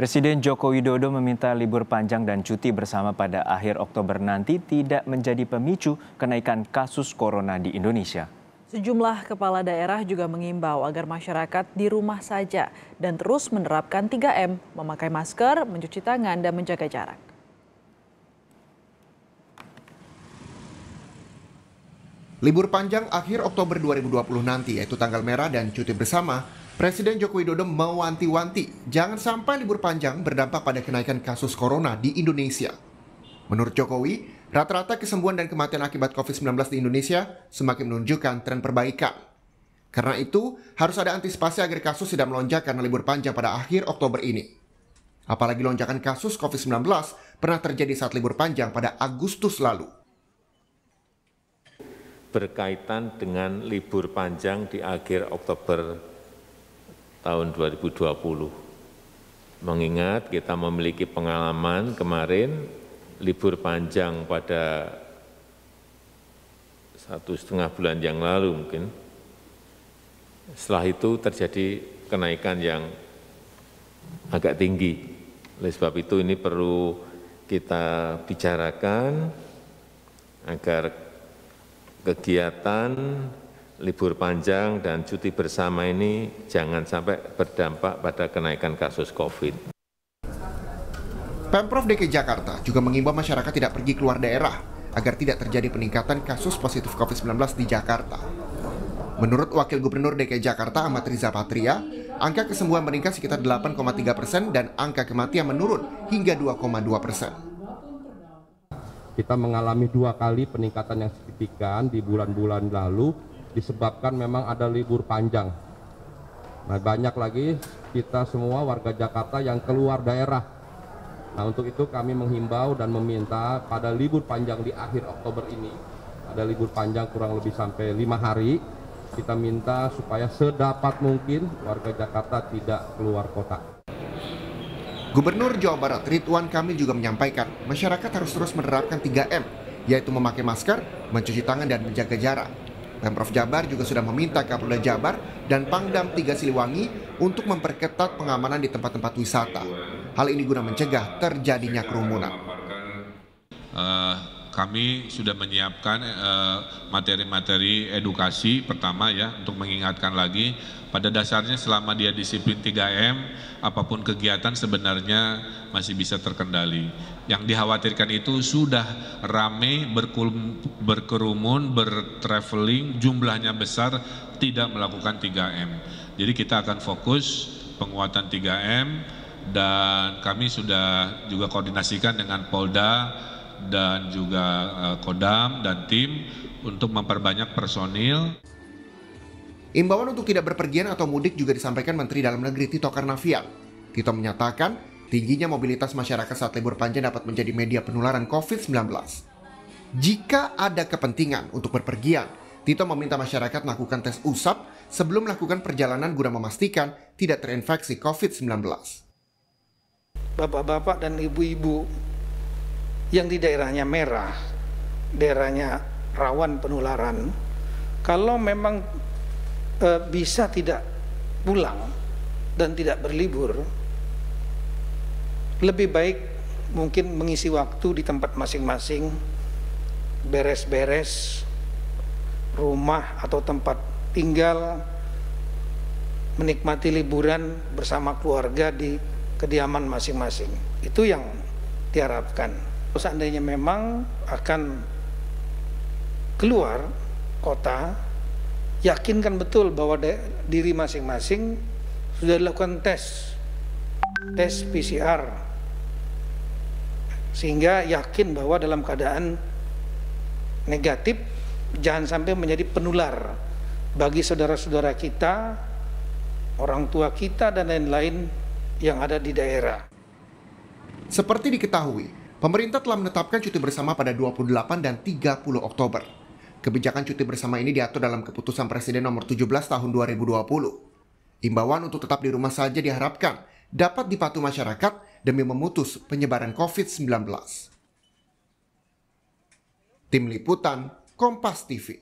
Presiden Joko Widodo meminta libur panjang dan cuti bersama pada akhir Oktober nanti tidak menjadi pemicu kenaikan kasus corona di Indonesia. Sejumlah kepala daerah juga mengimbau agar masyarakat di rumah saja dan terus menerapkan 3M, memakai masker, mencuci tangan, dan menjaga jarak. Libur panjang akhir Oktober 2020 nanti, yaitu tanggal merah dan cuti bersama, Presiden Joko Widodo mewanti-wanti jangan sampai libur panjang berdampak pada kenaikan kasus corona di Indonesia. Menurut Jokowi, rata-rata kesembuhan dan kematian akibat COVID-19 di Indonesia semakin menunjukkan tren perbaikan. Karena itu, harus ada antisipasi agar kasus tidak melonjak karena libur panjang pada akhir Oktober ini. Apalagi lonjakan kasus COVID-19 pernah terjadi saat libur panjang pada Agustus lalu. Berkaitan dengan libur panjang di akhir Oktober tahun 2020. Mengingat kita memiliki pengalaman kemarin libur panjang pada 1,5 bulan yang lalu mungkin. Setelah itu terjadi kenaikan yang agak tinggi. Oleh sebab itu ini perlu kita bicarakan agar kegiatan libur panjang dan cuti bersama ini jangan sampai berdampak pada kenaikan kasus COVID. Pemprov DKI Jakarta juga mengimbau masyarakat tidak pergi keluar daerah agar tidak terjadi peningkatan kasus positif COVID-19 di Jakarta. Menurut Wakil Gubernur DKI Jakarta Ahmad Riza Patria, angka kesembuhan meningkat sekitar 8,3% dan angka kematian menurun hingga 2,2%. Kita mengalami 2 kali peningkatan yang signifikan di bulan-bulan lalu disebabkan memang ada libur panjang. Nah, banyak lagi kita semua warga Jakarta yang keluar daerah. Nah, untuk itu kami menghimbau dan meminta pada libur panjang di akhir Oktober ini, ada libur panjang kurang lebih sampai 5 hari, kita minta supaya sedapat mungkin warga Jakarta tidak keluar kota. Gubernur Jawa Barat Ridwan Kamil juga menyampaikan masyarakat harus terus menerapkan 3M, yaitu memakai masker, mencuci tangan, dan menjaga jarak. Pemprov Jabar juga sudah meminta Kapolda Jabar dan Pangdam 3 Siliwangi untuk memperketat pengamanan di tempat-tempat wisata. Hal ini guna mencegah terjadinya kerumunan. Kami sudah menyiapkan materi-materi edukasi pertama ya untuk mengingatkan lagi pada dasarnya selama dia disiplin 3M apapun kegiatan sebenarnya masih bisa terkendali. Yang dikhawatirkan itu sudah ramai berkerumun, bertraveling, jumlahnya besar tidak melakukan 3M. Jadi kita akan fokus penguatan 3M dan kami sudah juga koordinasikan dengan Polda dan juga Kodam dan tim untuk memperbanyak personil. Imbauan untuk tidak berpergian atau mudik juga disampaikan Menteri Dalam Negeri Tito Karnavian. Tito menyatakan tingginya mobilitas masyarakat saat libur panjang dapat menjadi media penularan COVID-19. Jika ada kepentingan untuk berpergian, Tito meminta masyarakat melakukan tes usap sebelum melakukan perjalanan guna memastikan tidak terinfeksi COVID-19. Bapak-bapak dan ibu-ibu yang di daerahnya merah, daerahnya rawan penularan, kalau memang bisa tidak pulang dan tidak berlibur, lebih baik mungkin mengisi waktu di tempat masing-masing, beres-beres rumah atau tempat tinggal, menikmati liburan bersama keluarga di kediaman masing-masing. Itu yang diharapkan. Seandainya memang akan keluar kota, yakinkan betul bahwa diri masing-masing sudah dilakukan tes PCR, sehingga yakin bahwa dalam keadaan negatif, jangan sampai menjadi penular bagi saudara-saudara kita, orang tua kita, dan lain-lain yang ada di daerah. Seperti diketahui, pemerintah telah menetapkan cuti bersama pada 28 dan 30 Oktober. Kebijakan cuti bersama ini diatur dalam keputusan Presiden nomor 17 tahun 2020. Imbauan untuk tetap di rumah saja diharapkan dapat dipatuhi masyarakat demi memutus penyebaran COVID-19. Tim Liputan, Kompas TV.